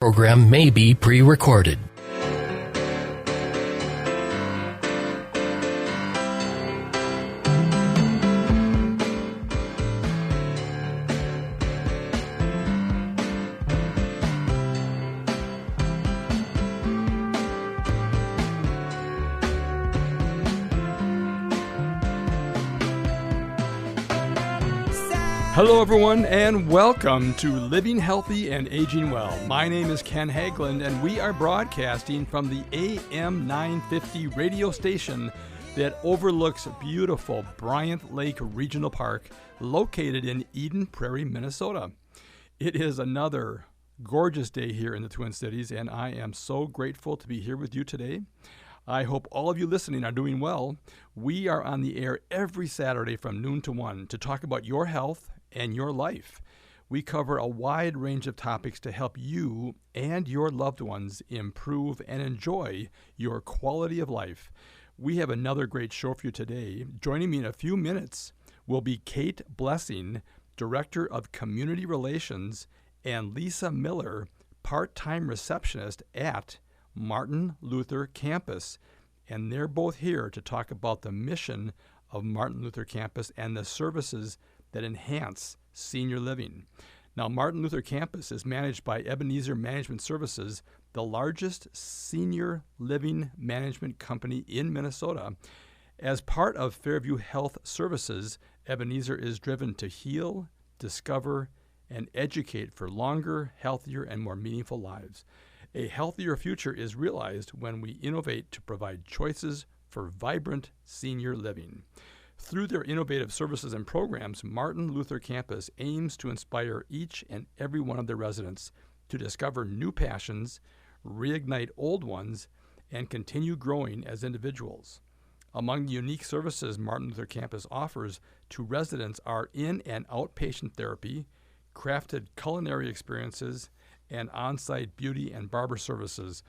Program may be pre-recorded. Hello, everyone, and welcome to Living Healthy and Aging Well. My name is Ken Haglind, and we are broadcasting from the AM 950 radio station that overlooks beautiful Bryant Lake Regional Park, located in Eden Prairie, Minnesota. It is another gorgeous day here in the Twin Cities, and I am so grateful to be here with you today. I hope all of you listening are doing well. We are on the air every Saturday from noon to 1 to talk about your health and your life. We cover a wide range of topics to help you and your loved ones improve and enjoy your quality of life. We have another great show for you today. Joining me in a few minutes will be Kate Blessing, Director of Community Relations, and Lisa Miller, part-time receptionist at Martin Luther Campus. And they're both here to talk about the mission of Martin Luther Campus and the services that enhance senior living. Now, Martin Luther Campus is managed by Ebenezer Management Services, the largest senior living management company in Minnesota. As part of Fairview Health Services, Ebenezer is driven to heal, discover, and educate for longer, healthier, and more meaningful lives. A healthier future is realized when we innovate to provide choices for vibrant senior living. Through their innovative services and programs, Martin Luther Campus aims to inspire each and every one of their residents to discover new passions, reignite old ones, and continue growing as individuals. Among the unique services Martin Luther Campus offers to residents are in- and outpatient therapy, crafted culinary experiences, and on-site beauty and barber services.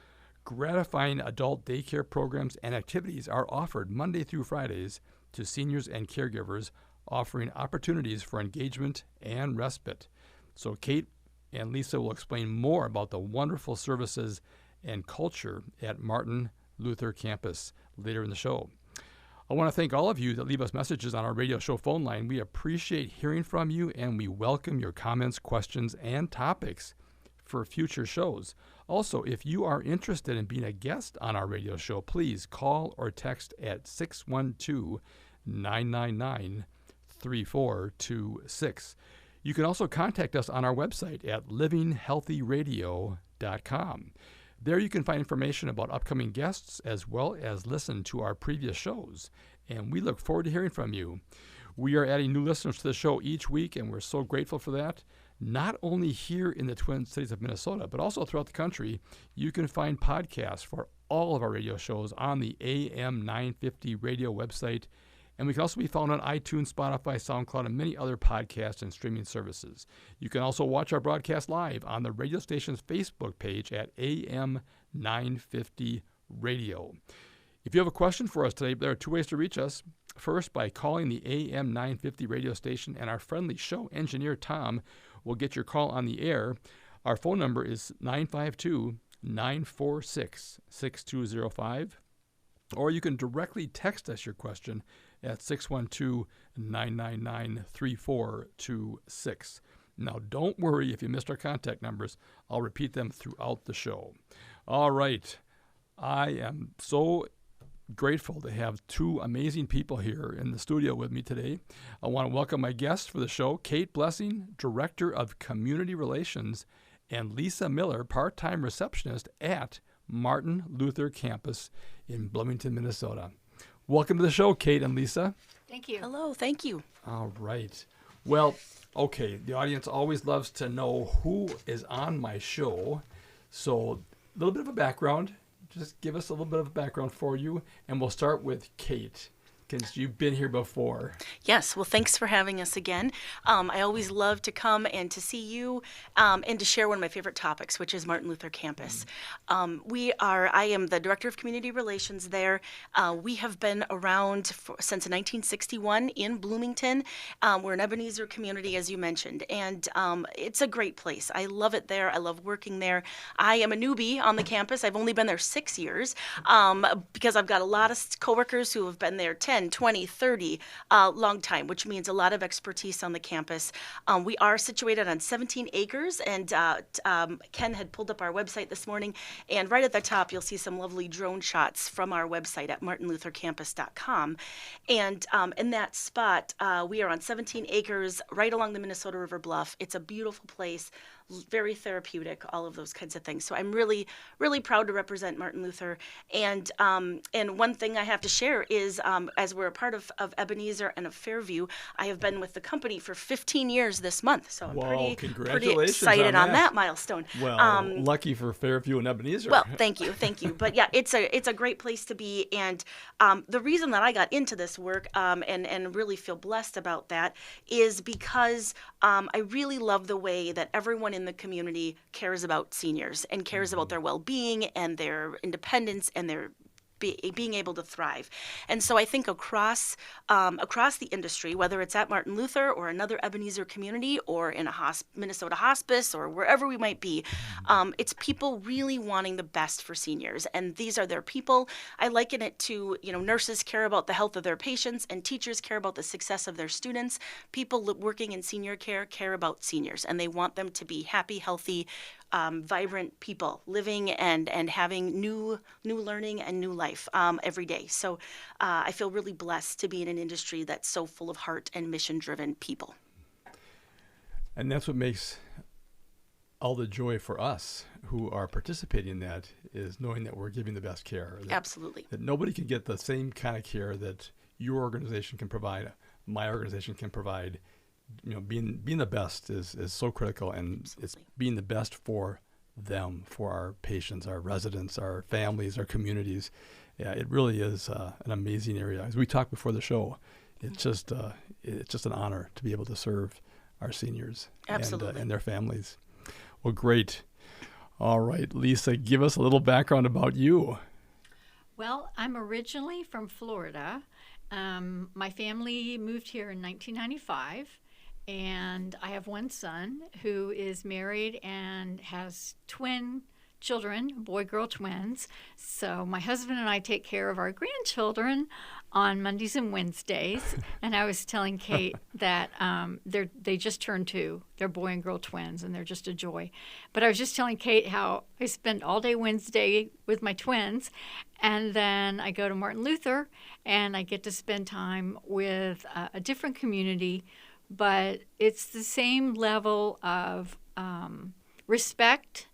Gratifying adult daycare programs and activities are offered Monday through Fridays to seniors and caregivers, offering opportunities for engagement and respite. So Kate and Lisa will explain more about the wonderful services and culture at Martin Luther Campus later in the show. I want to thank all of you that leave us messages on our radio show phone line. We appreciate hearing from you, and we welcome your comments, questions, and topics for future shows. Also, if you are interested in being a guest on our radio show, please call or text at 612-999-3426. You can also contact us on our website at livinghealthyradio.com. There you can find information about upcoming guests as well as listen to our previous shows. And we look forward to hearing from you. We are adding new listeners to the show each week, and we're so grateful for that. Not only here in the Twin Cities of Minnesota, but also throughout the country. You can find podcasts for all of our radio shows on the AM 950 radio website. And we can also be found on iTunes, Spotify, SoundCloud, and many other podcast and streaming services. You can also watch our broadcast live on the radio station's Facebook page at AM 950 Radio. If you have a question for us today, there are two ways to reach us. First, by calling the AM 950 radio station, and our friendly show engineer, Tom, will get your call on the air. Our phone number is 952-946-6205. Or you can directly text us your question at 612-999-3426. Now, don't worry if you missed our contact numbers. I'll repeat them throughout the show. All right. I am so grateful to have two amazing people here in the studio with me today. I want to welcome my guests for the show, Kate Blessing, Director of Community Relations, and Lisa Miller, part-time receptionist at Martin Luther Campus in Bloomington, Minnesota. Welcome to the show, Kate and Lisa. Thank you. Hello, thank you. All right. Well, okay, the audience always loves to know who is on my show. So a little bit of a background. Just give us a little bit of a background for you, and we'll start with Kate. because you've been here before. Yes, well, thanks for having us again. I always love to come and to see you and to share one of my favorite topics, which is Martin Luther Campus. I am the Director of Community Relations there. We have been around since 1961 in Bloomington. We're an Ebenezer community, as you mentioned, and it's a great place. I love it there. I love working there. I am a newbie on the campus. I've only been there 6 years because I've got a lot of coworkers who have been there 10, 20, 30, long time, which means a lot of expertise on the campus. We are situated on 17 acres, and Ken had pulled up our website this morning, and right at the top you'll see some lovely drone shots from our website at martinluthercampus.com. And in that spot, we are on 17 acres right along the Minnesota River Bluff. It's a beautiful place, very therapeutic, all of those kinds of things. So I'm really, really proud to represent Martin Luther. And one thing I have to share is, as we're a part of Ebenezer and of Fairview, I have been with the company for 15 years this month. So I'm pretty excited on that milestone. Well, lucky for Fairview and Ebenezer. Well, thank you. But yeah, it's a great place to be. And the reason that I got into this work and really feel blessed about that is because I really love the way that everyone in the community cares about seniors and cares about their well-being and their independence and their being able to thrive. And so I think across the industry, whether it's at Martin Luther or another Ebenezer community or in a Minnesota hospice or wherever we might be, it's people really wanting the best for seniors. And these are their people. I liken it to, nurses care about the health of their patients and teachers care about the success of their students. People working in senior care about seniors, and they want them to be happy, healthy, vibrant people living and having new learning and new life every day. So I feel really blessed to be in an industry that's so full of heart and mission-driven people. And that's what makes all the joy for us who are participating in that, is knowing that we're giving the best care. Absolutely. That nobody can get the same kind of care that your organization can provide, my organization can provide. Being the best is so critical, and Absolutely. It's being the best for them, for our patients, our residents, our families, our communities. Yeah, it really is an amazing area. As we talked before the show, it's just an honor to be able to serve our seniors and their families. Well, great. All right, Lisa, give us a little background about you. Well, I'm originally from Florida. My family moved here in 1995. And I have one son who is married and has twin children, boy-girl twins. So my husband and I take care of our grandchildren on Mondays and Wednesdays. And I was telling Kate that they just turned 2. They're boy and girl twins, and they're just a joy. But I was just telling Kate how I spend all day Wednesday with my twins, and then I go to Martin Luther, and I get to spend time with a different community. But it's the same level of respect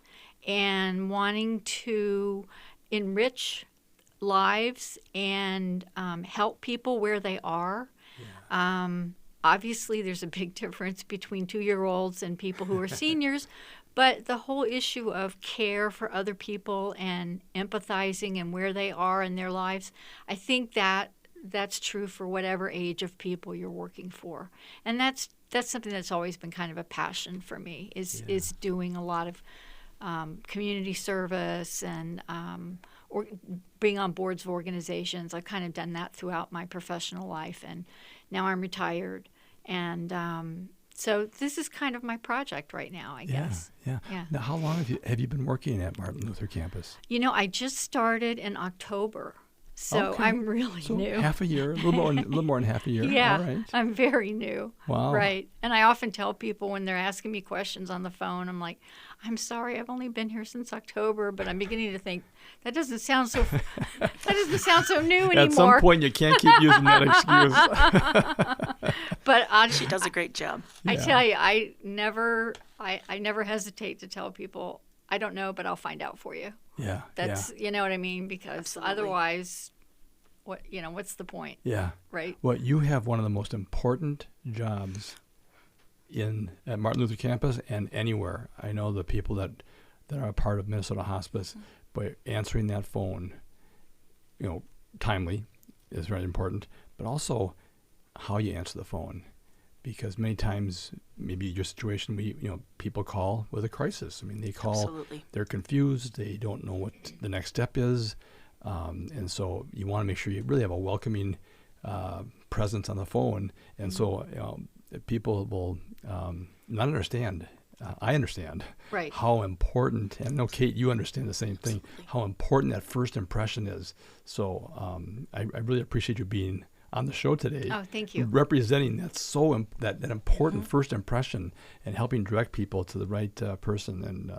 and wanting to enrich lives and help people where they are. Yeah. Obviously, there's a big difference between 2-year-olds and people who are seniors, but the whole issue of care for other people and empathizing and where they are in their lives, I think that's true for whatever age of people you're working for. And that's something that's always been kind of a passion for me, is doing a lot of community service and or being on boards of organizations. I've kind of done that throughout my professional life, and now I'm retired. And so this is kind of my project right now, I guess. Yeah. Now, how long have you been working at Martin Luther Campus? I just started in October. So okay. I'm really new. Half a year, a little more than half a year. Yeah, all right. I'm very new. Wow. Right. And I often tell people when they're asking me questions on the phone, I'm like, I'm sorry, I've only been here since October, but I'm beginning to think that doesn't sound so new anymore. At some point, you can't keep using that excuse. But she does a great job. I tell you, I never hesitate to tell people, I don't know, but I'll find out for you. Yeah. That's, you know what I mean? Because Absolutely. Otherwise, what's the point? Yeah. Right. Well, you have one of the most important jobs at Martin Luther Campus and anywhere. I know the people that are a part of Minnesota Hospice, by answering that phone, timely is very important. but also how you answer the phone. Because many times, maybe your situation, people call with a crisis. I mean, they call, Absolutely. They're confused, they don't know what the next step is, and so you want to make sure you really have a welcoming presence on the phone. And so people will not understand. I understand Right. how important, and I know, Kate, you understand the same thing, Absolutely. how important that first impression is. So I really appreciate you being on the show today. Oh, thank you. Representing that important first impression and helping direct people to the right person and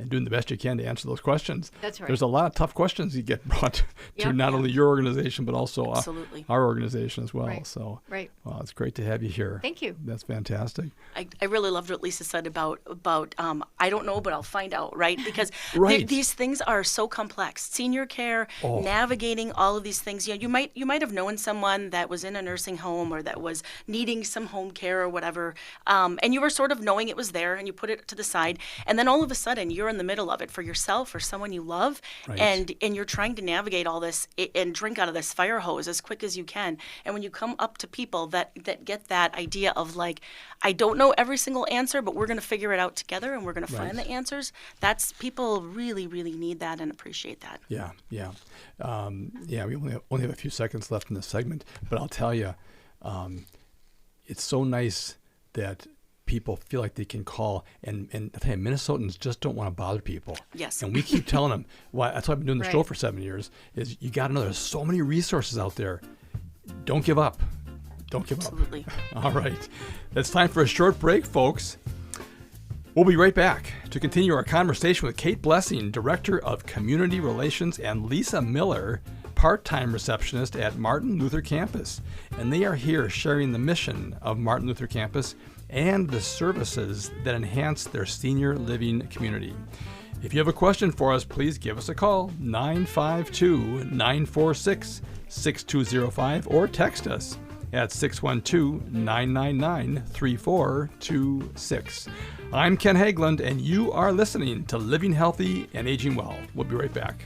doing the best you can to answer those questions. That's right. There's a lot of tough questions you get brought to Yep. not only your organization, but also Absolutely. our organization as well. Right. So Right. well, it's great to have you here. Thank you. That's fantastic. I really loved what Lisa said about I don't know, but I'll find out, right? Because Right. these things are so complex. Senior care, Oh. navigating all of these things. You might have known someone that was in a nursing home or that was needing some home care or whatever, and you were sort of knowing it was there, and you put it to the side, and then all of a sudden you're in the middle of it for yourself or someone you love, Right. and you're trying to navigate all this and drink out of this fire hose as quick as you can. And when you come up to people that get that idea of like, I don't know every single answer, but we're going to figure it out together and we're going to find Right. the answers. That's people really, really need that and appreciate that. Yeah. We only have a few seconds left in this segment, but I'll tell you, it's so nice that people feel like they can call, and I tell you, Minnesotans just don't want to bother people. Yes. And we keep telling them, that's why I've been doing the show Right. for 7 years, is you got to know there's so many resources out there. Don't give up. Don't give Absolutely. up. All right. It's time for a short break, folks. We'll be right back to continue our conversation with Kate Blessing, Director of Community Relations, and Lisa Miller, part-time receptionist at Martin Luther Campus. And they are here sharing the mission of Martin Luther Campus and the services that enhance their senior living community. If you have a question for us, please give us a call, 952-946-6205, or text us at 612-999-3426. I'm Ken Haglind, and you are listening to Living Healthy and Aging Well. We'll be right back.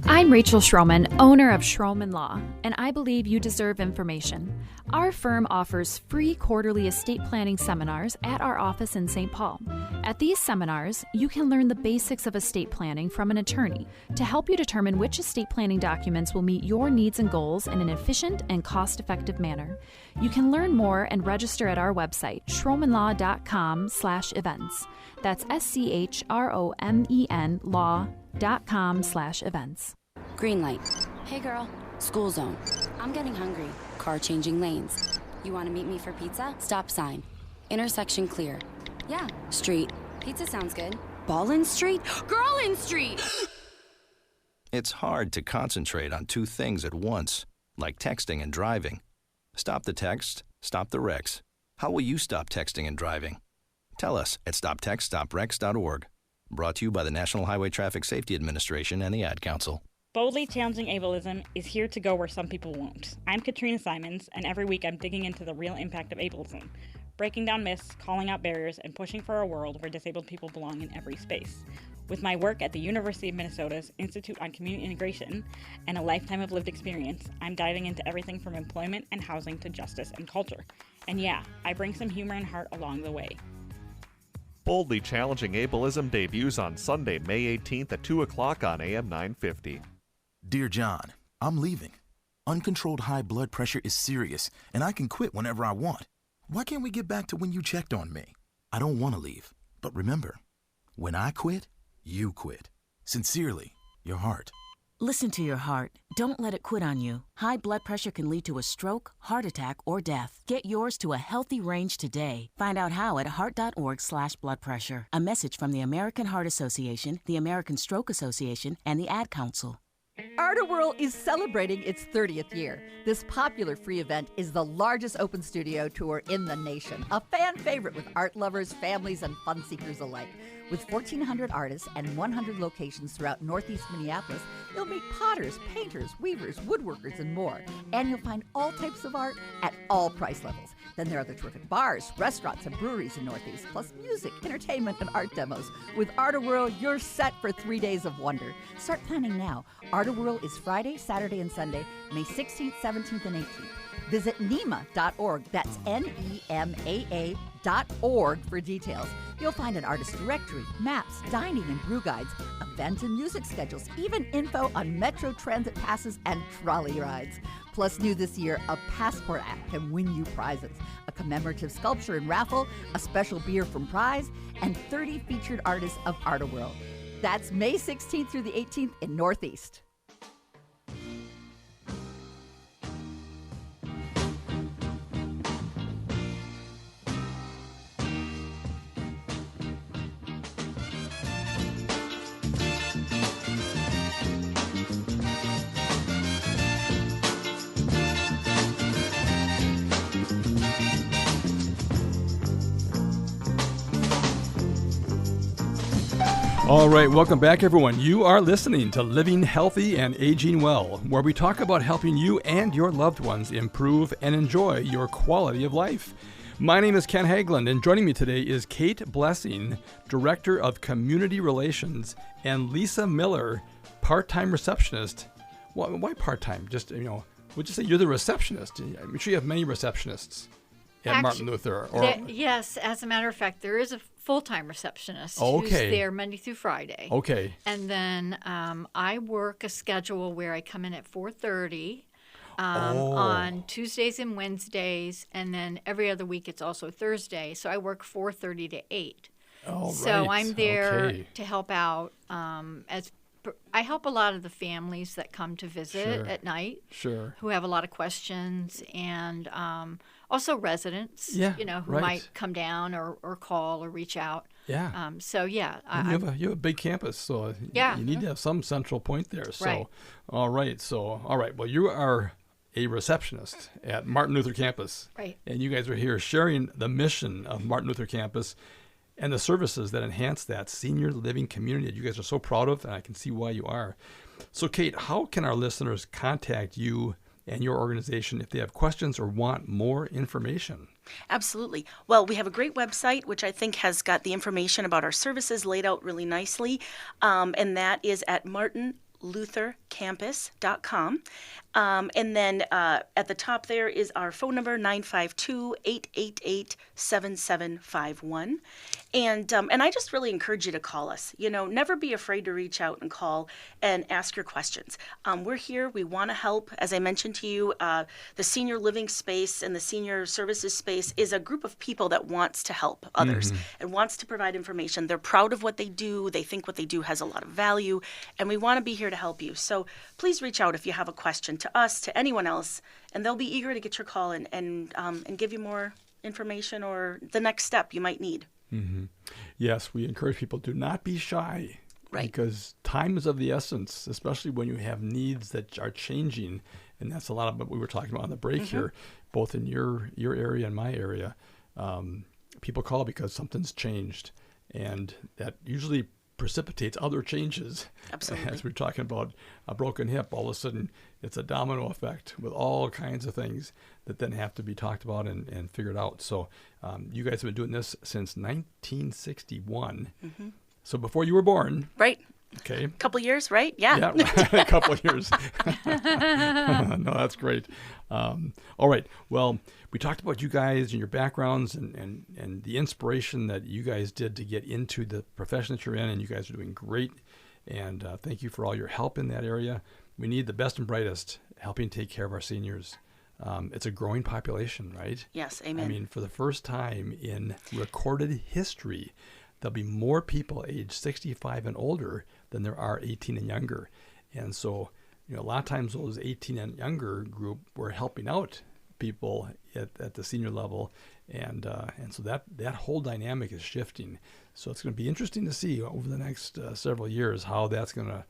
I'm Rachel Schroman, owner of Schroman Law, and I believe you deserve information. Our firm offers free quarterly estate planning seminars at our office in St. Paul. At these seminars, you can learn the basics of estate planning from an attorney to help you determine which estate planning documents will meet your needs and goals in an efficient and cost-effective manner. You can learn more and register at our website, schromenlaw.com/events. That's SCHROMEN law.com/events. Green light. Hey girl. School zone. I'm getting hungry. Car changing lanes. You want to meet me for pizza? Stop sign. Intersection clear. Yeah. Street. Pizza sounds good. Ball in street? Girl in street! It's hard to concentrate on two things at once, like texting and driving. Stop the text, stop the wrecks. How will you stop texting and driving? Tell us at stoptextstoprex.org. Brought to you by the National Highway Traffic Safety Administration and the Ad Council. Boldly Challenging Ableism is here to go where some people won't. I'm Katrina Simons, and every week I'm digging into the real impact of ableism, breaking down myths, calling out barriers, and pushing for a world where disabled people belong in every space. With my work at the University of Minnesota's Institute on Community Integration and a lifetime of lived experience, I'm diving into everything from employment and housing to justice and culture. And yeah, I bring some humor and heart along the way. Boldly Challenging Ableism debuts on Sunday, May 18th at 2 o'clock on AM 950. Dear John, I'm leaving. Uncontrolled high blood pressure is serious, and I can quit whenever I want. Why can't we get back to when you checked on me? I don't want to leave, but remember, when I quit, you quit. Sincerely, your heart. Listen to your heart. Don't let it quit on you. High blood pressure can lead to a stroke, heart attack, or death. Get yours to a healthy range today. Find out how at heart.org/blood pressure. A message from the American Heart Association, the American Stroke Association, and the Ad Council. Artworld is celebrating its 30th year. This popular free event is the largest open studio tour in the nation, a fan favorite with art lovers, families, and fun seekers alike. With 1,400 artists and 100 locations throughout Northeast Minneapolis, you'll meet potters, painters, weavers, woodworkers, and more. And you'll find all types of art at all price levels. Then there are the terrific bars, restaurants, and breweries in Northeast, plus music, entertainment, and art demos. With Art-A-Whirl, you're set for 3 days of wonder. Start planning now. Art-A-Whirl is Friday, Saturday, and Sunday, May 16th, 17th, and 18th. Visit NEMA.org. That's NEMAA.org for details. You'll find an artist directory, maps, dining and brew guides, event and music schedules, even info on Metro Transit passes and trolley rides. Plus, new this year, a Passport app can win you prizes. A commemorative sculpture and raffle, a special beer from Prize, and 30 featured artists of Art-A-Whirl. That's May 16th through the 18th in Northeast. All right, welcome back, everyone. You are listening to Living Healthy and Aging Well, where we talk about helping you and your loved ones improve and enjoy your quality of life. My name is Ken Haglind, and joining me today is Kate Blessing, Director of Community Relations, and Lisa Miller, part-time receptionist. Why part-time? Just, we'll just say you're the receptionist. I'm sure you have many receptionists at Martin Luther. Yes, as a matter of fact, there is a full-time receptionist who's there Monday through Friday. Okay. And then I work a schedule where I come in at 4:30 on Tuesdays and Wednesdays, and then every other week it's also Thursday. So I work 4:30 to 8. So I'm there to help out. I help a lot of the families that come to visit at night, who have a lot of questions, and also residents, who might come down or call or reach out. Yeah. You have a big campus, so you need to have some central point there. So, all right. Well, you are a receptionist at Martin Luther Campus, right? And you guys are here sharing the mission of Martin Luther Campus and the services that enhance that senior living community that you guys are so proud of, and I can see why you are. So, Kate, how can our listeners contact you and your organization if they have questions or want more information? Absolutely. Well, we have a great website, which I think has got the information about our services laid out really nicely, and that is at martinluthercampus.com. And then at the top there is our phone number, 952-888-7751. And I just really encourage you to call us. Never be afraid to reach out and call and ask your questions. We're here. We want to help. As I mentioned to you, the senior living space and the senior services space is a group of people that wants to help others and wants to provide information. They're proud of what they do. They think what they do has a lot of value, and we want to be here to help you. So please reach out if you have a question to us, to anyone else, and they'll be eager to get your call and give you more information or the next step you might need. Mm-hmm. Yes, we encourage people to not be shy. Right. Because time is of the essence, especially when you have needs that are changing. And that's a lot of what we were talking about on the break here, both in your area and my area. People call because something's changed. And that usually precipitates other changes. Absolutely. As we're talking about a broken hip, all of a sudden it's a domino effect with all kinds of things that then have to be talked about and figured out. So you guys have been doing this since 1961. So before you were born. Right. Okay. A couple years, right? Yeah. Yeah, a couple of years. No, that's great. All right. Well, we talked about you guys and your backgrounds and the inspiration that you guys did to get into the profession that you're in, and you guys are doing great. And thank you for all your help in that area. We need the best and brightest helping take care of our seniors. It's a growing population, right? Yes, amen. I mean, for the first time in recorded history, there'll be more people aged 65 and older than there are 18 and younger. And so, a lot of times those 18 and younger group were helping out people at the senior level. And so that whole dynamic is shifting. So it's going to be interesting to see over the next several years how that's going to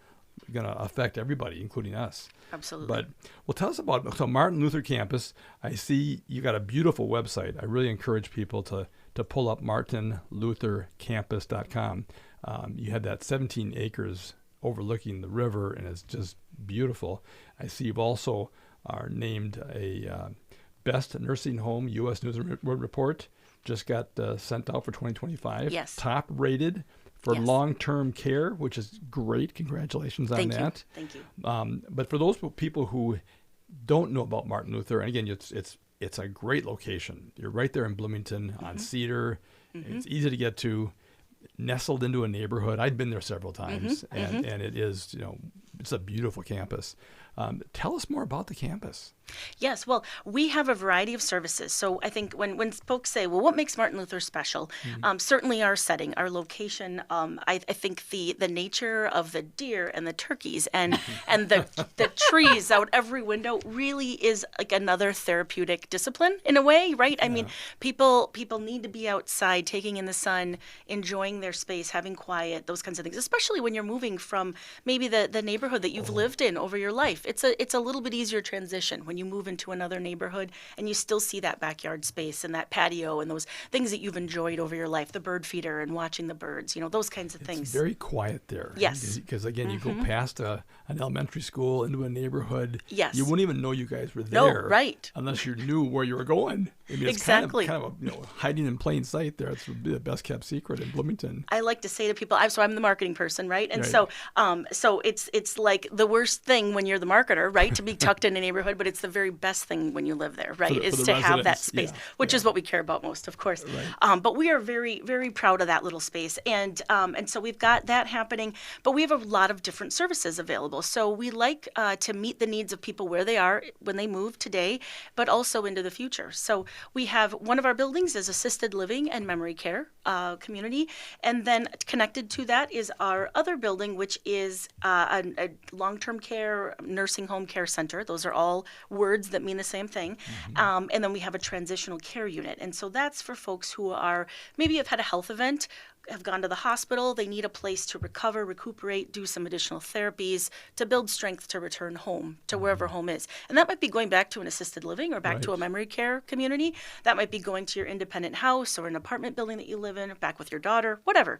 affect everybody, including us. Absolutely. But tell us about Martin Luther Campus. I see you got a beautiful website. I really encourage people to pull up martinluthercampus.com. You have that 17 acres overlooking the river, and it's just beautiful. I see you've also are named a Best Nursing Home U.S. News and World Report just got sent out for 2025. Yes. Top rated for Yes. long-term care, which is great. Congratulations on that. Thank you. But for those people who don't know about Martin Luther, and again, it's a great location. You're right there in Bloomington on Cedar. It's easy to get to, nestled into a neighborhood. I've been there several times, and it is, it's a beautiful campus. Tell us more about the campus. Yes, well, we have a variety of services. So I think when folks say, well, what makes Martin Luther special? Certainly our setting, our location. I think the nature of the deer and the turkeys and the trees out every window really is like another therapeutic discipline in a way, right? I mean, people need to be outside, taking in the sun, enjoying their space, having quiet, those kinds of things, especially when you're moving from maybe the neighborhood that you've lived in over your life. It's a little bit easier transition when you move into another neighborhood and you still see that backyard space and that patio and those things that you've enjoyed over your life, the bird feeder and watching the birds, those kinds of things. It's very quiet there. Yes. Because again, you go past an elementary school into a neighborhood. Yes. You wouldn't even know you guys were there. No, right. Unless you knew where you were going. I mean, it's Exactly. kind of hiding in plain sight there. It's the best kept secret in Bloomington. I like to say to people, so I'm the marketing person, right? And Right. so it's like the worst thing when you're the marketer, right, to be tucked in a neighborhood, but it's the very best thing when you live there, right, is to have that space, which is what we care about most, of course. Right. But we are very, very proud of that little space, and so we've got that happening. But we have a lot of different services available. So we like to meet the needs of people where they are when they move today, but also into the future. So we have one of our buildings is assisted living and memory care community, and then connected to that is our other building, which is a long-term care nursing home care center. Those are all words that mean the same thing. And then we have a transitional care unit, and so that's for folks who are maybe have had a health event, have gone to the hospital, they need a place to recover, recuperate, do some additional therapies to build strength to return home to wherever home is. And that might be going back to an assisted living or back to a memory care community. That might be going to your independent house or an apartment building that you live in, back with your daughter, whatever,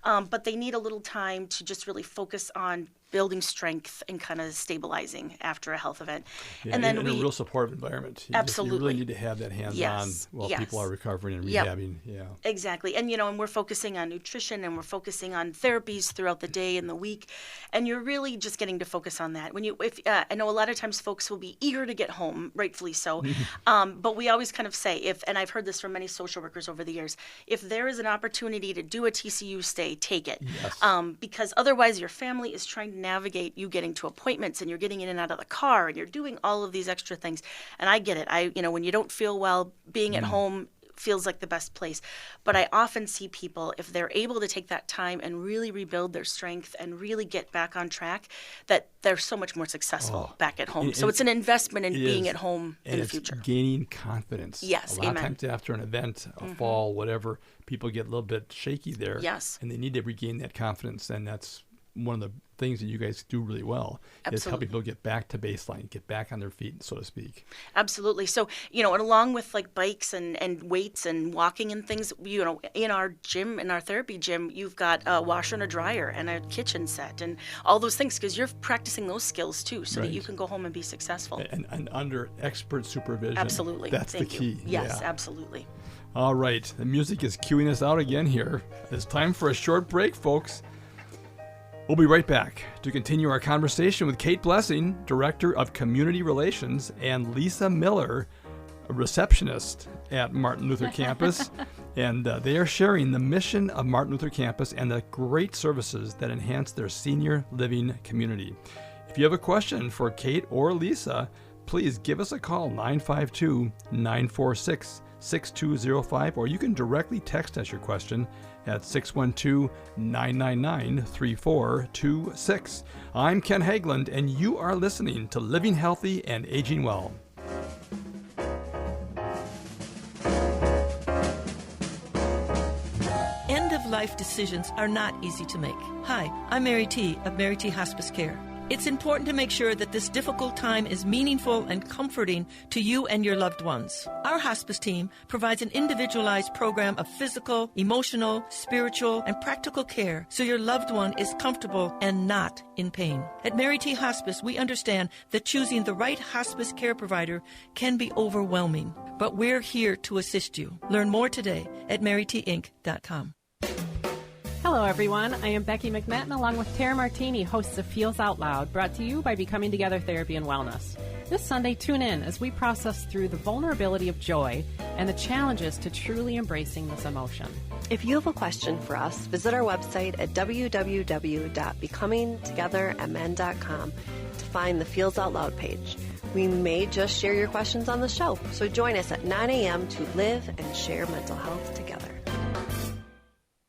but they need a little time to just really focus on building strength and kind of stabilizing after a health event. Yeah, and then in a real supportive environment. Absolutely. You really need to have that hands-on while people are recovering and rehabbing. Yeah. Exactly. And, and we're focusing on nutrition and we're focusing on therapies throughout the day and the week. And you're really just getting to focus on that. I know a lot of times folks will be eager to get home, rightfully so. But we always kind of say, and I've heard this from many social workers over the years, if there is an opportunity to do a TCU stay, take it. Yes. Because otherwise your family is trying to navigate you getting to appointments and you're getting in and out of the car and you're doing all of these extra things. And I get it. When you don't feel well, being at home feels like the best place. But I often see people, if they're able to take that time and really rebuild their strength and really get back on track, that they're so much more successful back at home. So it's an investment in being at home in the future. And it's gaining confidence. Yes, a lot of times after an event, a fall, whatever, people get a little bit shaky there. Yes. And they need to regain that confidence, and that's one of the things that you guys do really well. Absolutely. Is helping people get back to baseline, get back on their feet, so to speak. Absolutely. So, and along with like bikes and weights and walking and things, in our gym, in our therapy gym, you've got a washer and a dryer and a kitchen set and all those things, because you're practicing those skills too, so that you can go home and be successful. And under expert supervision. Absolutely. That's Thank the key. you. Yes, yeah. Absolutely. All right. The music is cueing us out again here. It's time for a short break, folks. We'll be right back to continue our conversation with Kate Blessing, Director of Community Relations, and Lisa Miller, a receptionist at Martin Luther Campus. And they are sharing the mission of Martin Luther Campus and the great services that enhance their senior living community. If you have a question for Kate or Lisa, please give us a call, 952-946-6205, or you can directly text us your question at 612-999-3426. I'm Ken Haglind, and you are listening to Living Healthy and Aging Well. End-of-life decisions are not easy to make. Hi, I'm Mary T. of Mary T. Hospice Care. It's important to make sure that this difficult time is meaningful and comforting to you and your loved ones. Our hospice team provides an individualized program of physical, emotional, spiritual, and practical care so your loved one is comfortable and not in pain. At Mary T. Hospice, we understand that choosing the right hospice care provider can be overwhelming, but we're here to assist you. Learn more today at marytinc.com. Hello, everyone. I am Becky McMetten, along with Tara Martini, hosts of Feels Out Loud, brought to you by Becoming Together Therapy and Wellness. This Sunday, tune in as we process through the vulnerability of joy and the challenges to truly embracing this emotion. If you have a question for us, visit our website at www.becomingtogethermn.com to find the Feels Out Loud page. We may just share your questions on the show, so join us at 9 a.m. to live and share mental health together.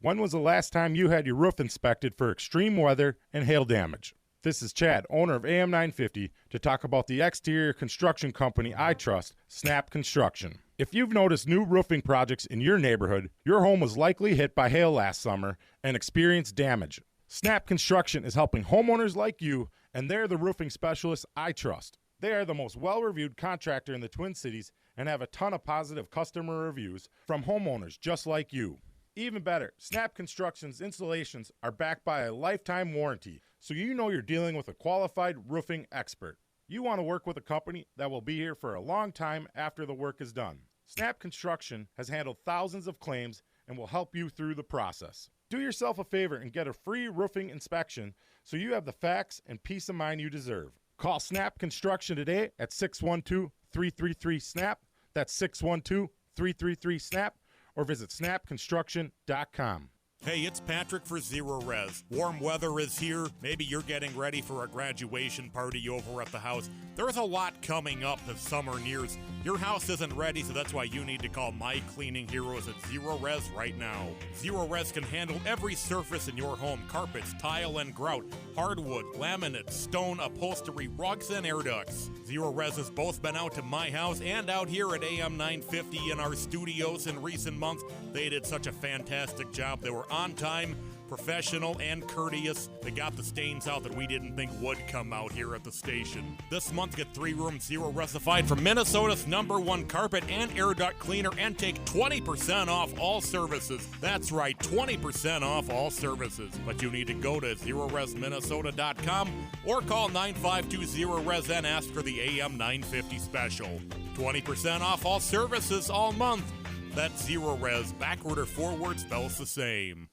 When was the last time you had your roof inspected for extreme weather and hail damage? This is Chad, owner of AM 950, to talk about the exterior construction company I trust, Snap Construction. If you've noticed new roofing projects in your neighborhood, your home was likely hit by hail last summer and experienced damage. Snap Construction is helping homeowners like you, and they're the roofing specialists I trust. They are the most well-reviewed contractor in the Twin Cities and have a ton of positive customer reviews from homeowners just like you. Even better, Snap Construction's installations are backed by a lifetime warranty, so you know you're dealing with a qualified roofing expert. You want to work with a company that will be here for a long time after the work is done. Snap Construction has handled thousands of claims and will help you through the process. Do yourself a favor and get a free roofing inspection so you have the facts and peace of mind you deserve. Call Snap Construction today at 612-333-SNAP. That's 612-333-SNAP. Or visit snapconstruction.com. Hey, it's Patrick for Zero Res. Warm weather is here. Maybe you're getting ready for a graduation party over at the house. There's a lot coming up as summer nears. Your house isn't ready, so that's why you need to call my cleaning heroes at Zero Res right now. Zero Res can handle every surface in your home: carpets, tile and grout, hardwood, laminate, stone, upholstery, rugs, and air ducts. Zero Res has both been out to my house and out here at AM 950 in our studios in recent months. They did such a fantastic job. They were on time, professional, and courteous. They got the stains out that we didn't think would come out here at the station. This month, get 3-room Zero Resified from Minnesota's #1 carpet and air duct cleaner and take 20% off all services. That's right, 20% off all services. But you need to go to ZeroResMinnesota.com or call 9520-RES and ask for the AM 950 special. 20% off all services all month. That's Zero Res. Backward or forward spells the same.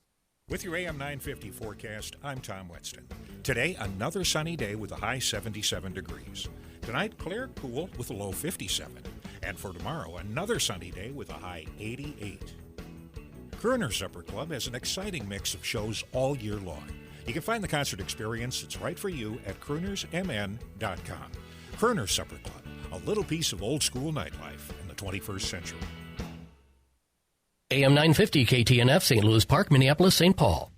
With your AM 950 forecast, I'm Tom Wetston. Today, another sunny day with a high 77 degrees. Tonight, clear, cool with a low 57. And for tomorrow, another sunny day with a high 88. Kroner's Supper Club has an exciting mix of shows all year long. You can find the concert experience that's right for you at croonersmn.com. Kroner's Supper Club, a little piece of old school nightlife in the 21st century. AM 950 KTNF, St. Louis Park, Minneapolis, St. Paul.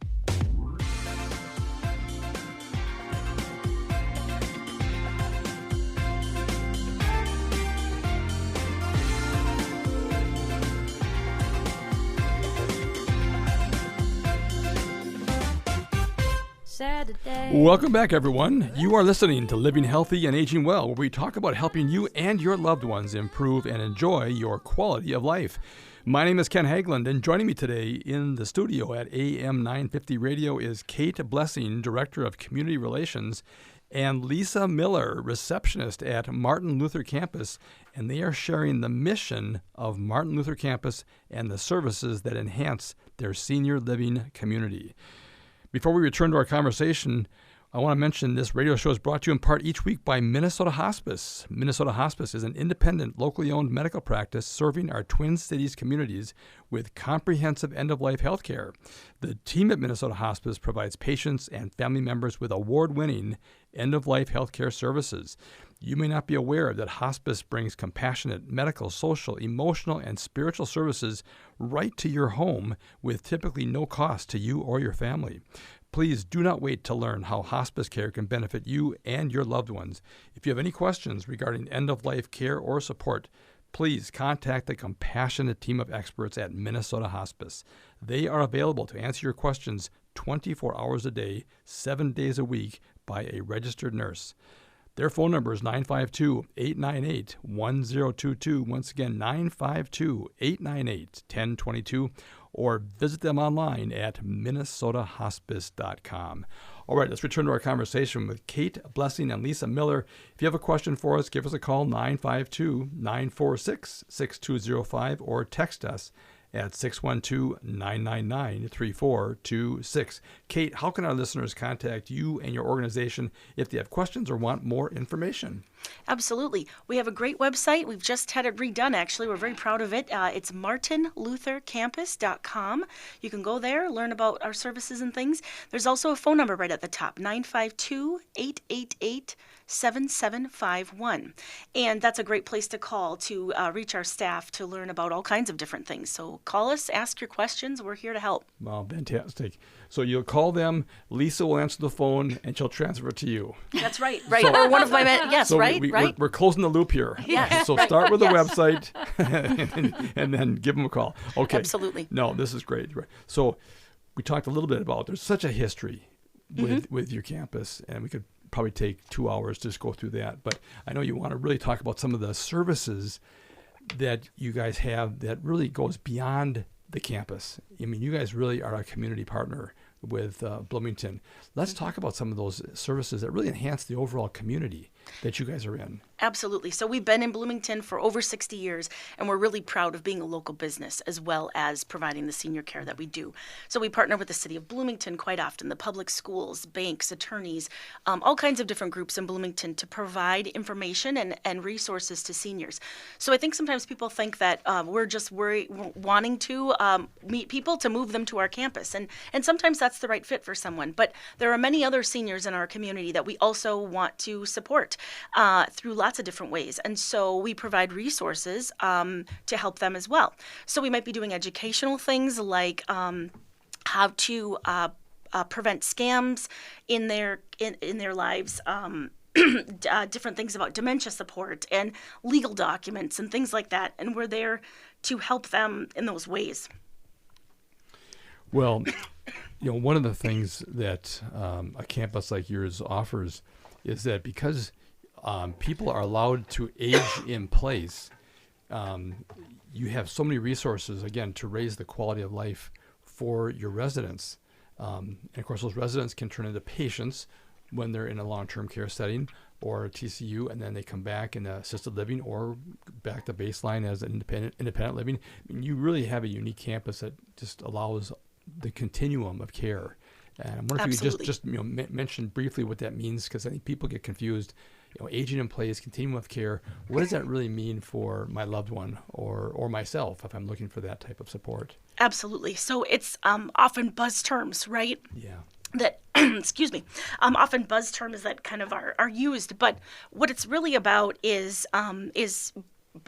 Saturday. Welcome back, everyone. You are listening to Living Healthy and Aging Well, where we talk about helping you and your loved ones improve and enjoy your quality of life. My name is Ken Haglind, and joining me today in the studio at AM 950 Radio is Kate Blessing, Director of Community Relations, and Lisa Miller, receptionist at Martin Luther Campus, and they are sharing the mission of Martin Luther Campus and the services that enhance their senior living community. Before we return to our conversation, I want to mention this radio show is brought to you in part each week by Minnesota Hospice. Minnesota Hospice is an independent, locally owned medical practice serving our Twin Cities communities with comprehensive end-of-life health care. The team at Minnesota Hospice provides patients and family members with award-winning end-of-life health care services. You may not be aware that hospice brings compassionate medical, social, emotional, and spiritual services right to your home with typically no cost to you or your family. Please do not wait to learn how hospice care can benefit you and your loved ones. If you have any questions regarding end-of-life care or support, please contact the compassionate team of experts at Minnesota Hospice. They are available to answer your questions 24 hours a day, 7 days a week by a registered nurse. Their phone number is 952-898-1022. Once again, 952-898-1022. Or visit them online at minnesotahospice.com. All right, let's return to our conversation with Kate Blessing and Lisa Miller. If you have a question for us, give us a call, 952-946-6205, or text us at 612-999-3426. Kate, how can our listeners contact you and your organization if they have questions or want more information? Absolutely. We have a great website. We've just had it redone, actually. We're very proud of it. It's martinluthercampus.com. You can go there, learn about our services and things. There's also a phone number right at the top, 952-888-7751. And that's a great place to call to reach our staff to learn about all kinds of different things. So call us, ask your questions. We're here to help. Wow, fantastic. So you'll call them, Lisa will answer the phone, and she'll transfer it to you. That's right, right. So, or one of my men. Yes, so right, right. We're closing the loop here. Yes. So start with the website and then give them a call. Okay. Absolutely. No, this is great. So we talked a little bit about there's such a history with your campus, and we could probably take 2 hours to just go through that. But I know you want to really talk about some of the services that you guys have that really goes beyond the campus. I mean, you guys really are a community partner with Bloomington. Let's talk about some of those services that really enhance the overall community that you guys are in. Absolutely. So we've been in Bloomington for over 60 years, and we're really proud of being a local business as well as providing the senior care that we do. So we partner with the city of Bloomington quite often, the public schools, banks, attorneys, all kinds of different groups in Bloomington to provide information and resources to seniors. So I think sometimes people think that we're just wanting to meet people to move them to our campus, and sometimes that's the right fit for someone. But there are many other seniors in our community that we also want to support through lots of different ways. And so we provide resources to help them as well. So we might be doing educational things like how to prevent scams in their lives, different things about dementia support and legal documents and things like that. And we're there to help them in those ways. Well, one of the things that a campus like yours offers is that because people are allowed to age in place, you have so many resources, again, to raise the quality of life for your residents. And of course, those residents can turn into patients when they're in a long-term care setting or a TCU, and then they come back in assisted living or back to baseline as an independent living. I mean, you really have a unique campus that just allows the continuum of care. And I wonder if you could just mention briefly what that means, because I think people get confused. Aging in place, continuum of care. What does that really mean for my loved one or myself if I'm looking for that type of support? Absolutely. So it's often buzz terms, right? Yeah. That, excuse me, often buzz terms that kind of are used. But what it's really about is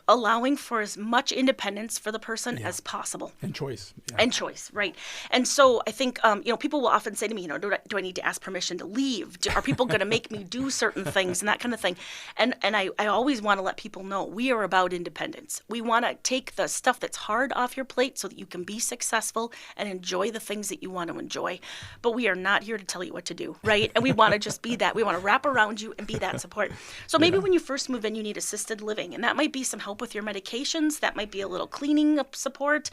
allowing for as much independence for the person as possible. And choice. Yeah. And choice, right. And so I think, people will often say to me, do I need to ask permission to leave? Are people going to make me do certain things and that kind of thing? And I always want to let people know we are about independence. We want to take the stuff that's hard off your plate so that you can be successful and enjoy the things that you want to enjoy. But we are not here to tell you what to do, right? And we want to just be that. We want to wrap around you and be that support. So maybe when you first move in, you need assisted living, and that might be some help with your medications. That might be a little cleaning up support,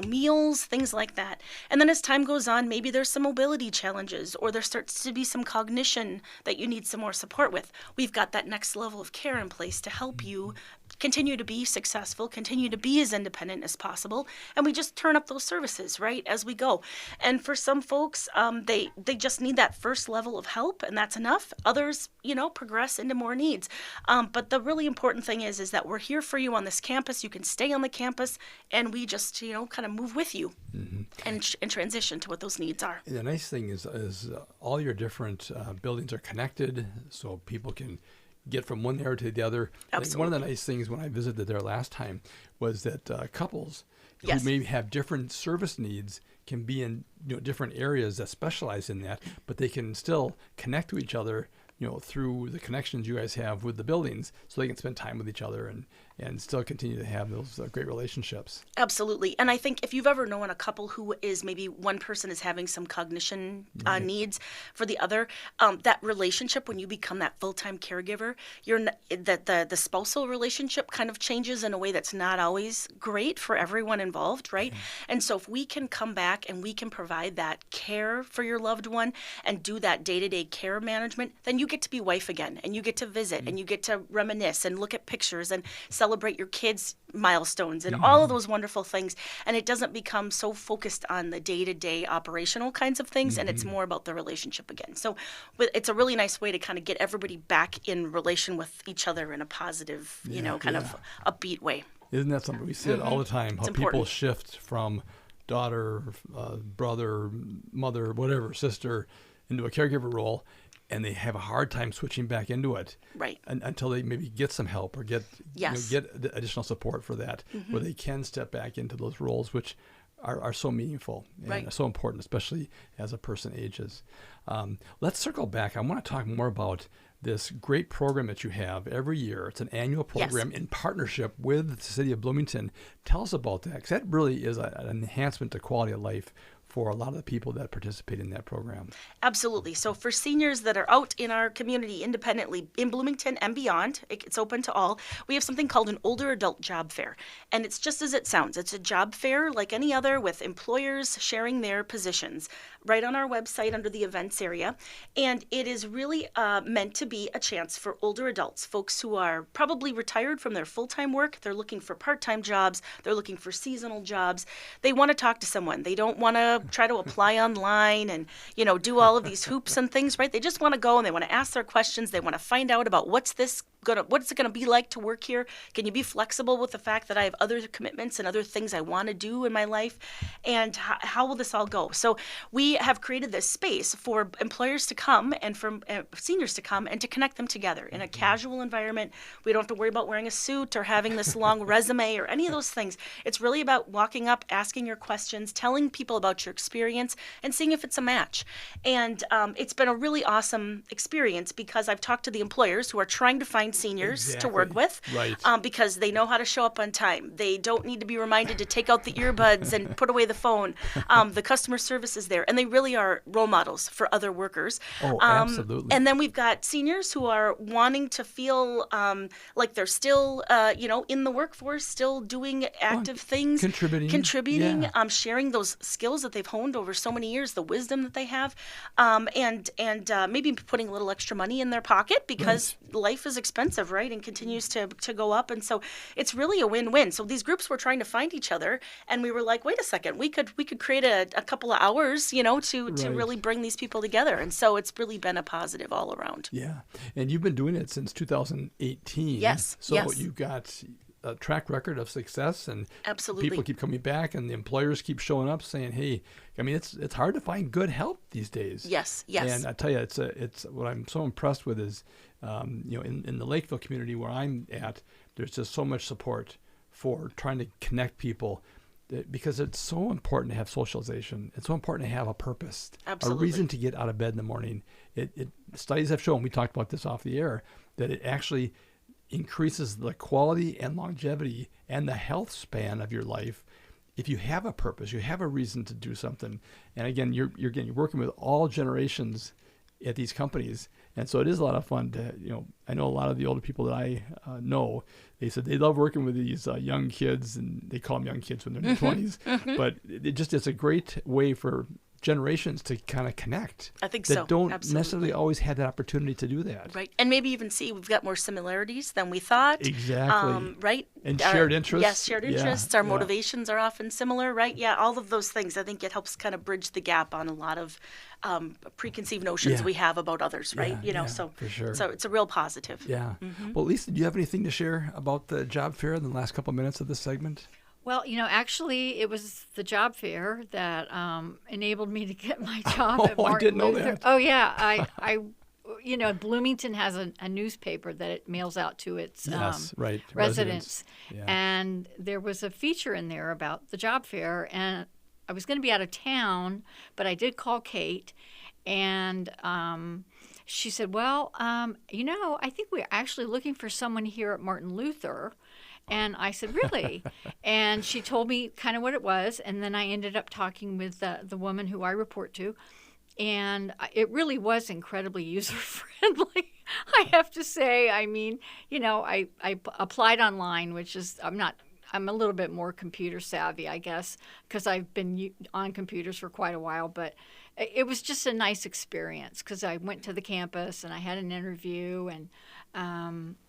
meals, things like that. And then as time goes on, maybe there's some mobility challenges, or there starts to be some cognition that you need some more support with. We've got that next level of care in place to help you continue to be successful, continue to be as independent as possible, and we just turn up those services, right, as we go. And for some folks, they just need that first level of help, and that's enough. Others, progress into more needs. But the really important thing is that we're here for you on this campus. You can stay on the campus, and we just, kind of move with you and transition to what those needs are. And the nice thing is all your different buildings are connected, so people can get from one area to the other. Absolutely. One of the nice things when I visited there last time was that couples who may have different service needs can be in different areas that specialize in that, but they can still connect to each other through the connections you guys have with the buildings, so they can spend time with each other and still continue to have those great relationships. Absolutely. And I think if you've ever known a couple who is maybe one person is having some cognition needs for the other, that relationship, when you become that full-time caregiver, the spousal relationship kind of changes in a way that's not always great for everyone involved, right? And so if we can come back and we can provide that care for your loved one and do that day-to-day care management, then you get to be wife again, and you get to visit, and you get to reminisce and look at pictures and celebrate your kids' milestones and all of those wonderful things. And it doesn't become so focused on the day-to-day operational kinds of things, and it's more about the relationship again. So it's a really nice way to kind of get everybody back in relation with each other in a positive, kind of upbeat way. Isn't that something we see it all the time? How people shift from daughter, brother, mother, whatever, sister, into a caregiver role, and they have a hard time switching back into it, right? Until they maybe get some help or get get additional support for that, where they can step back into those roles, which are so meaningful and so important, especially as a person ages. Let's circle back. I want to talk more about this great program that you have every year. It's an annual program in partnership with the City of Bloomington. Tell us about that, because that really is an enhancement to quality of life for a lot of the people that participate in that program. Absolutely. So for seniors that are out in our community independently in Bloomington and beyond, it's open to all, we have something called an older adult job fair. And it's just as it sounds. It's a job fair like any other, with employers sharing their positions right on our website under the events area. And it is really meant to be a chance for older adults, folks who are probably retired from their full-time work. They're looking for part-time jobs. They're looking for seasonal jobs. They want to talk to someone. They don't want to try to apply online and, do all of these hoops and things, right? They just want to go and they want to ask their questions. They want to find out about what's it going to be like to work here? Can you be flexible with the fact that I have other commitments and other things I want to do in my life? And how will this all go? So we have created this space for employers to come and for seniors to come and to connect them together in a casual environment. We don't have to worry about wearing a suit or having this long resume or any of those things. It's really about walking up, asking your questions, telling people about your experience, and seeing if it's a match. And it's been a really awesome experience, because I've talked to the employers who are trying to find seniors to work with, because they know how to show up on time. They don't need to be reminded to take out the earbuds and put away the phone. The customer service is there, and they really are role models for other workers. Oh, absolutely. And then we've got seniors who are wanting to feel like they're still, in the workforce, still doing active things, contributing, sharing those skills that they've honed over so many years, the wisdom that they have, and maybe putting a little extra money in their pocket, because life is expensive, right, and continues to go up. And so it's really a win-win. So these groups were trying to find each other, and we were like, wait a second, we could create a couple of hours, to really bring these people together. And so it's really been a positive all around. Yeah. And you've been doing it since 2018. Yes. So you've got a track record of success, and people keep coming back, and the employers keep showing up saying, hey, I mean, it's hard to find good help these days. Yes. And I tell you, it's what I'm so impressed with is, in the Lakeville community where I'm at, there's just so much support for trying to connect people, because it's so important to have socialization. It's so important to have a purpose, a reason to get out of bed in the morning. Studies have shown, we talked about this off the air, that it actually increases the quality and longevity and the health span of your life if you have a purpose, you have a reason to do something. And again, you're working with all generations at these companies, and so it is a lot of fun to, I know a lot of the older people that I know, they said they love working with these young kids, and they call them young kids when they're in their 20s, but it's a great way for generations to kind of connect. I think that don't necessarily always have that opportunity to do that. Right. And maybe even see we've got more similarities than we thought. Exactly. Right. And shared interests. Yes, shared interests. Our motivations are often similar, right? Yeah, all of those things. I think it helps kind of bridge the gap on a lot of preconceived notions we have about others, right? So for sure. So it's a real positive. Yeah. Well, Lisa, do you have anything to share about the job fair in the last couple of minutes of this segment? Well, actually, it was the job fair that enabled me to get my job at Martin I didn't know Luther. that. Oh, yeah. I Bloomington has a newspaper that it mails out to its residents. Yeah. And there was a feature in there about the job fair. And I was going to be out of town, but I did call Kate. And she said, well, I think we're actually looking for someone here at Martin Luther. And I said, really? And she told me kind of what it was. And then I ended up talking with the woman who I report to. And it really was incredibly user-friendly, I have to say. I mean, you know, I applied online, which is, I'm a little bit more computer savvy, I guess, because I've been on computers for quite a while. But it was just a nice experience because I went to the campus and I had an interview and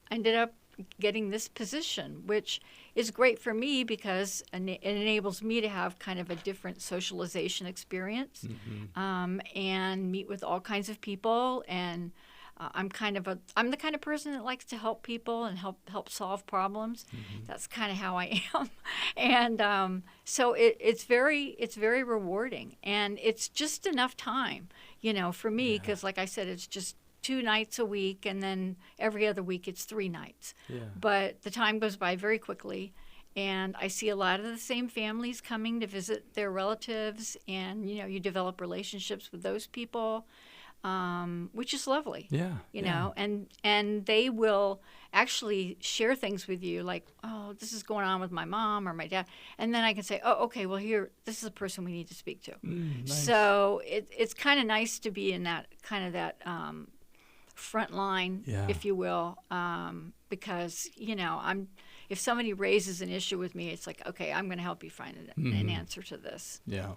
ended up getting this position, which is great for me because it enables me to have kind of a different socialization experience and meet with all kinds of people. And I'm the kind of person that likes to help people and help solve problems. That's kind of how I am. And so it's very rewarding, and it's just enough time, you know, for me, because like I said, it's just 2 nights a week, and then every other week it's 3 nights. Yeah. But the time goes by very quickly, and I see a lot of the same families coming to visit their relatives, and, you know, you develop relationships with those people, which is lovely. Yeah. You know, and they will actually share things with you like, oh, this is going on with my mom or my dad. And then I can say, oh, okay, well, this is a person we need to speak to. Nice. So it's kind of nice to be in that kind of that front line, if you will, because, you know, if somebody raises an issue with me, it's like, okay, I'm going to help you find an answer to this. Yeah.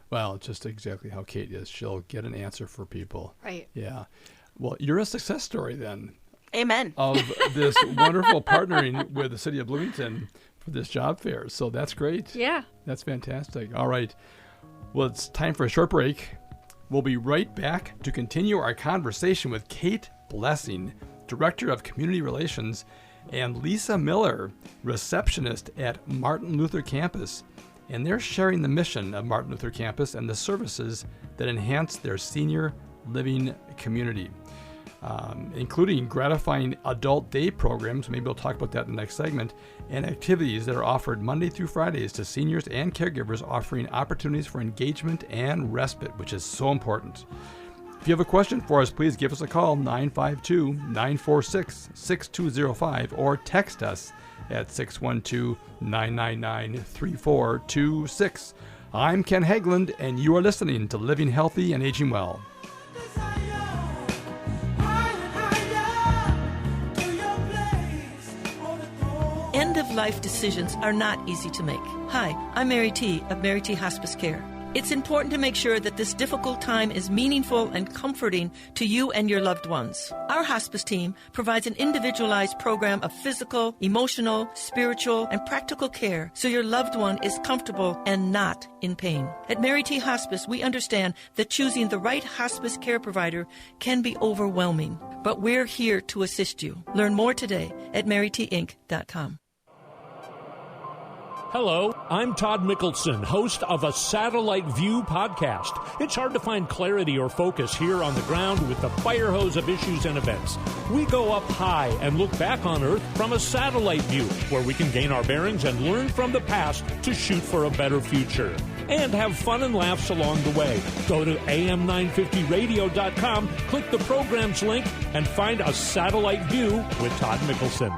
Well, just exactly how Kate is. She'll get an answer for people. Right. Yeah. Well, you're a success story then. Amen. Of this wonderful partnering with the City of Bloomington for this job fair. So that's great. Yeah. That's fantastic. All right. Well, it's time for a short break. We'll be right back to continue our conversation with Kate Blessing, Director of Community Relations, and Lisa Miller, receptionist at Martin Luther Campus. And they're sharing the mission of Martin Luther Campus and the services that enhance their senior living community, including gratifying adult day programs, maybe we'll talk about that in the next segment, and activities that are offered Monday through Fridays to seniors and caregivers, offering opportunities for engagement and respite, which is so important. If you have a question for us, please give us a call, 952-946-6205, or text us at 612-999-3426. I'm Ken Haglind, and you are listening to Living Healthy and Aging Well. End-of-life decisions are not easy to make. Hi, I'm Mary T. of Mary T. Hospice Care. It's important to make sure that this difficult time is meaningful and comforting to you and your loved ones. Our hospice team provides an individualized program of physical, emotional, spiritual, and practical care so your loved one is comfortable and not in pain. At Mary T. Hospice, we understand that choosing the right hospice care provider can be overwhelming, but we're here to assist you. Learn more today at marytinc.com. Hello, I'm Todd Mickelson, host of a Satellite View podcast. It's hard to find clarity or focus here on the ground with the fire hose of issues and events. We go up high and look back on Earth from a satellite view, where we can gain our bearings and learn from the past to shoot for a better future. And have fun and laughs along the way. Go to am950radio.com, click the programs link, and find a Satellite View with Todd Mickelson.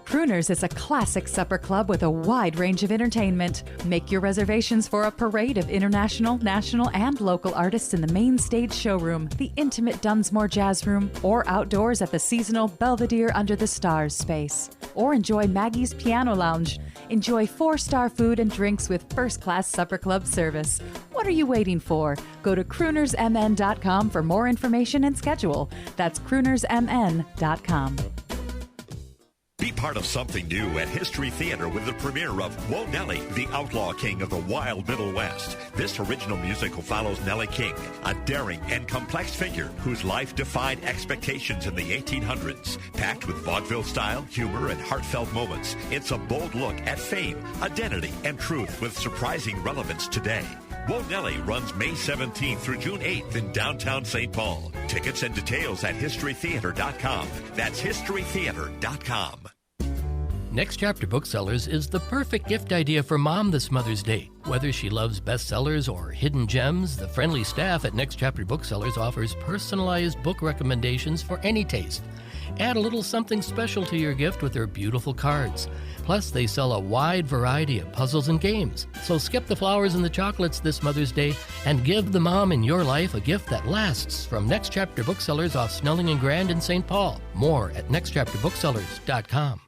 Crooners is a classic supper club with a wide range of entertainment. Make your reservations for a parade of international, national, and local artists in the main stage showroom, the intimate Dunsmore Jazz Room, or outdoors at the seasonal Belvedere Under the Stars space. Or enjoy Maggie's Piano Lounge. Enjoy 4-star food and drinks with first-class supper club service. What are you waiting for? Go to croonersmn.com for more information and schedule. That's croonersmn.com. Be part of something new at History Theater with the premiere of Whoa Nellie, the Outlaw King of the Wild Middle West. This original musical follows Nellie King, a daring and complex figure whose life defied expectations in the 1800s. Packed with vaudeville style, humor, and heartfelt moments, it's a bold look at fame, identity, and truth with surprising relevance today. Whoa Nellie runs May 17th through June 8th in downtown St. Paul. Tickets and details at historytheater.com. That's historytheater.com. Next Chapter Booksellers is the perfect gift idea for Mom this Mother's Day. Whether she loves bestsellers or hidden gems, the friendly staff at Next Chapter Booksellers offers personalized book recommendations for any taste. Add a little something special to your gift with their beautiful cards. Plus, they sell a wide variety of puzzles and games. So skip the flowers and the chocolates this Mother's Day and give the mom in your life a gift that lasts from Next Chapter Booksellers off Snelling and Grand in St. Paul. More at nextchapterbooksellers.com.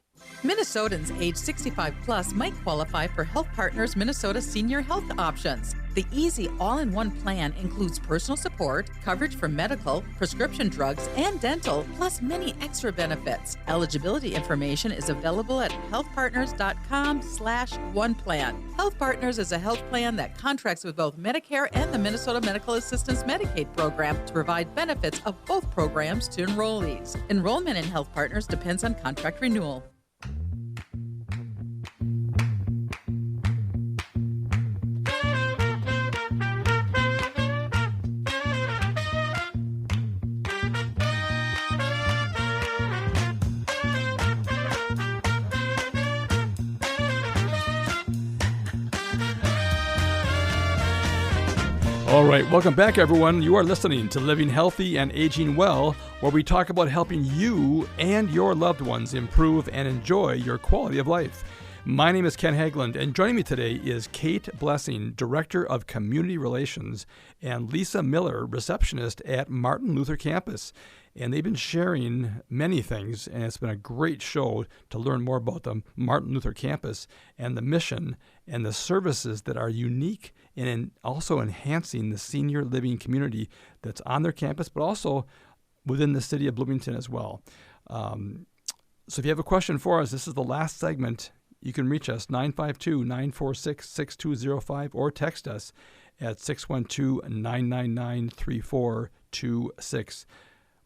Minnesotans age 65 plus might qualify for Health Partners Minnesota Senior Health Options. The easy all-in-one plan includes personal support, coverage for medical, prescription drugs, and dental, plus many extra benefits. Eligibility information is available at healthpartners.com/oneplan. Health Partners is a health plan that contracts with both Medicare and the Minnesota Medical Assistance Medicaid program to provide benefits of both programs to enrollees. Enrollment in Health Partners depends on contract renewal. All right, welcome back, everyone. You are listening to Living Healthy and Aging Well, where we talk about helping you and your loved ones improve and enjoy your quality of life. My name is Ken Haglind, and joining me today is Kate Blessing, Director of Community Relations, and Lisa Miller, Receptionist at Martin Luther Campus. And they've been sharing many things, and it's been a great show to learn more about the Martin Luther Campus and the mission and the services that are unique and also enhancing the senior living community that's on their campus, but also within the city of Bloomington as well. So if you have a question for us, this is the last segment. You can reach us, 952-946-6205, or text us at 612-999-3426.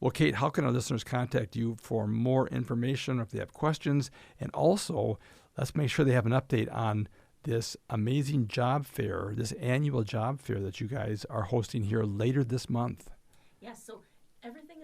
Well, Kate, how can our listeners contact you for more information or if they have questions? And also, let's make sure they have an update on this amazing job fair, this annual job fair that you guys are hosting here later this month. Yes, so everything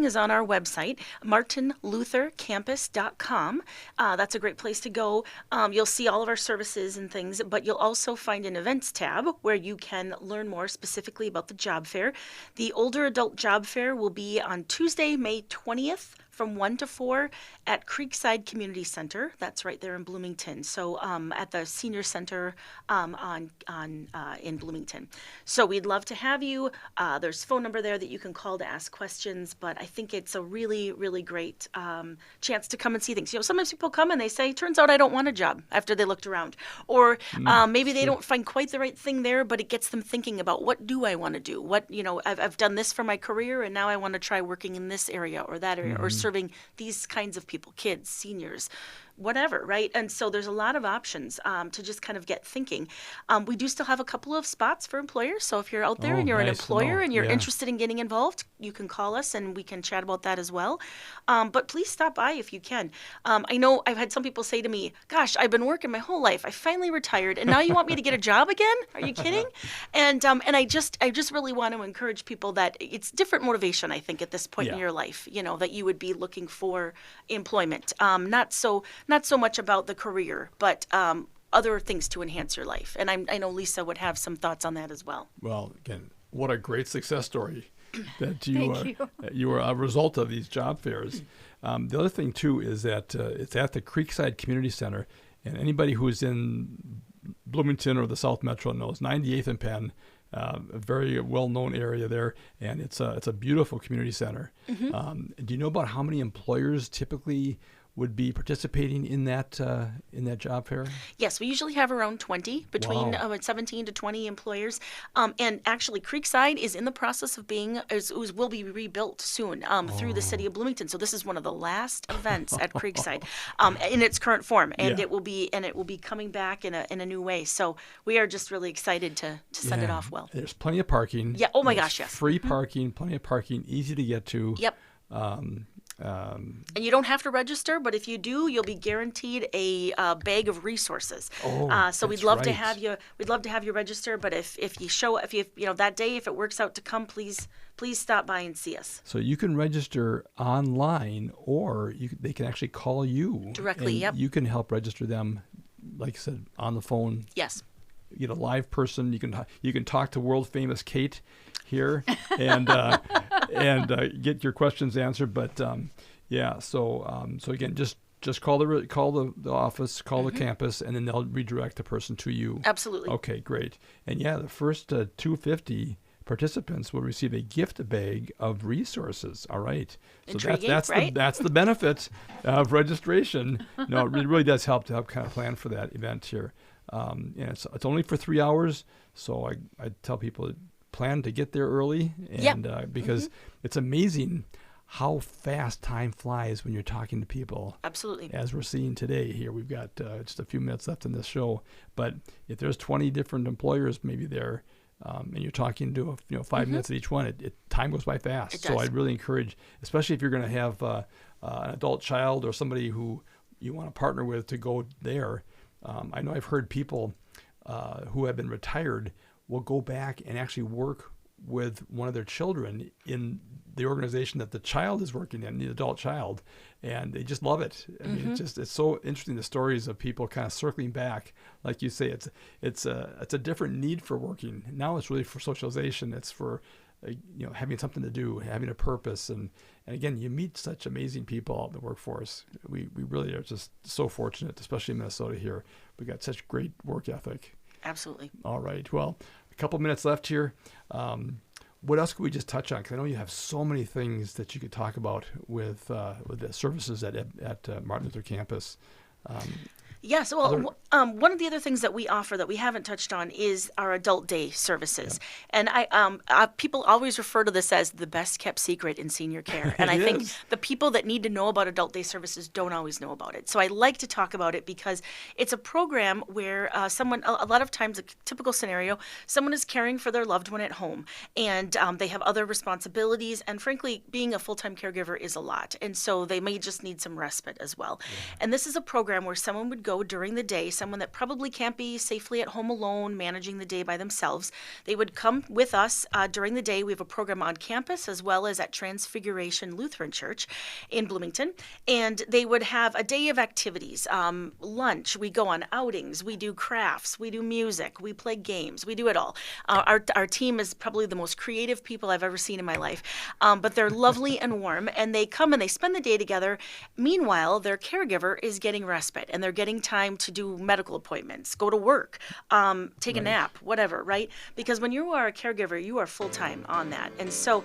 is on our website, martinluthercampus.com. That's a great place to go. You'll see all of our services and things, but you'll also find an events tab where you can learn more specifically about the job fair. The older adult job fair will be on Tuesday, May 20th from 1 to 4 at Creekside Community Center. That's right there in Bloomington. So at the Senior Center in Bloomington. So we'd love to have you. There's a phone number there that you can call to ask questions, but I think it's a really, really great chance to come and see things. You know, sometimes people come and they say, turns out I don't want a job after they looked around. Or maybe they don't find quite the right thing there, but it gets them thinking about, what do I want to do? What, you know, I've done this for my career and now I want to try working in this area or that area, or serving these kinds of people, kids, seniors, whatever, right? And so there's a lot of options to just kind of get thinking. We do still have a couple of spots for employers. So if you're out there and you're an employer and you're interested in getting involved, you can call us and we can chat about that as well. But please stop by if you can. I know I've had some people say to me, gosh, I've been working my whole life. I finally retired and now you want me to get a job again? Are you kidding? And I just really want to encourage people that it's different motivation, I think, at this point in your life, you know, that you would be looking for employment. Not so much about the career, but other things to enhance your life. And I know Lisa would have some thoughts on that as well. Well, again, what a great success story that you are a result of these job fairs. The other thing, too, is that it's at the Creekside Community Center. And anybody who's in Bloomington or the South Metro knows 98th and Penn, a very well-known area there, and it's a beautiful community center. Mm-hmm. Do you know about how many employers typically would be participating in that job fair? Yes, we usually have around 20, between 17 to 20 employers. And actually, Creekside is in the process of will be rebuilt soon through the city of Bloomington. So this is one of the last events at Creekside in its current form, and it will be coming back in a new way. So we are just really excited to send it off well. There's plenty of parking. Yeah. Oh my gosh, yes. Free parking, plenty of parking, easy to get to. Yep. And you don't have to register, but if you do, you'll be guaranteed a bag of resources. So we'd love to have you. We'd love to have you register. But if you that day, if it works out to come, please stop by and see us. So you can register online, or they can actually call you directly. Yep. You can help register them, like I said, on the phone. Yes. You get a live person. You can talk to world famous Kate here, and and get your questions answered. But so again, just call the office, call the campus, and then they'll redirect the person to you. Absolutely. Okay, great. And the first 250 participants will receive a gift bag of resources. All right. So Intriguing, that's right? that's the benefit of registration. No, it really does help kind of plan for that event here. And it's only for 3 hours, so I tell people plan to get there early, and because it's amazing how fast time flies when you're talking to people. Absolutely. As we're seeing today here, we've got just a few minutes left in this show, but if there's 20 different employers maybe there, and you're talking to 5 minutes at each one, time goes by fast. It so does. I'd really encourage, especially if you're going to have an adult child or somebody who you want to partner with, to go there. I know I've heard people who have been retired will go back and actually work with one of their children in the organization that the child is working in, the adult child, and they just love it. I mean, it's so interesting, the stories of people kind of circling back. Like you say, it's a different need for working. Now it's really for socialization. It's for having something to do, having a purpose, and again, you meet such amazing people out in the workforce. We really are just so fortunate, especially in Minnesota here. We got such great work ethic. Absolutely. All right. Well, a couple minutes left here. What else could we just touch on? Because I know you have so many things that you could talk about with the services at Martin Luther Campus. Yes, well, one of the other things that we offer that we haven't touched on is our adult day services. And people always refer to this as the best kept secret in senior care. And I think the people that need to know about adult day services don't always know about it. So I like to talk about it because it's a program where a lot of times, a typical scenario, someone is caring for their loved one at home, and they have other responsibilities. And frankly, being a full-time caregiver is a lot. And so they may just need some respite as well. And this is a program where someone would go during the day, someone that probably can't be safely at home alone, managing the day by themselves. They would come with us during the day. We have a program on campus as well as at Transfiguration Lutheran Church in Bloomington. And they would have a day of activities, lunch, we go on outings, we do crafts, we do music, we play games, we do it all. Our team is probably the most creative people I've ever seen in my life, but they're lovely and warm, and they come and they spend the day together. Meanwhile, their caregiver is getting respite, and they're getting time to do medical appointments, go to work, take a nap, whatever, right? Because when you are a caregiver, you are full-time on that. And so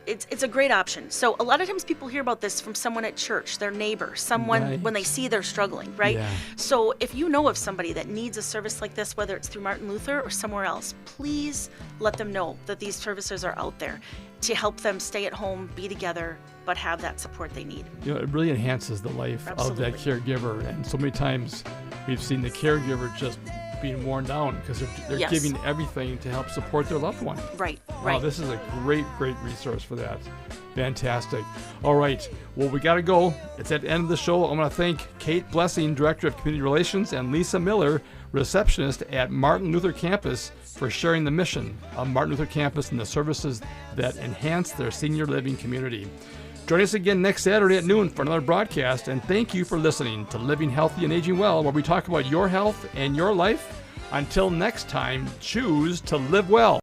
it's a great option. So a lot of times people hear about this from someone at church, their neighbor, someone when they see they're struggling, right? Yeah. So if you know of somebody that needs a service like this, whether it's through Martin Luther or somewhere else, please let them know that these services are out there to help them stay at home, be together, but have that support they need. It really enhances the life of that caregiver. And so many times we've seen the caregiver just being worn down because they're giving everything to help support their loved one. Right. Wow, this is a great resource for that. Fantastic. All right. Well, we got to go. It's at the end of the show. I want to thank Kate Blessing, Director of Community Relations, and Lisa Miller, receptionist at Martin Luther Campus, for sharing the mission of Martin Luther Campus and the services that enhance their senior living community. Join us again next Saturday at noon for another broadcast, and thank you for listening to Living Healthy and Aging Well, where we talk about your health and your life. Until next time, choose to live well.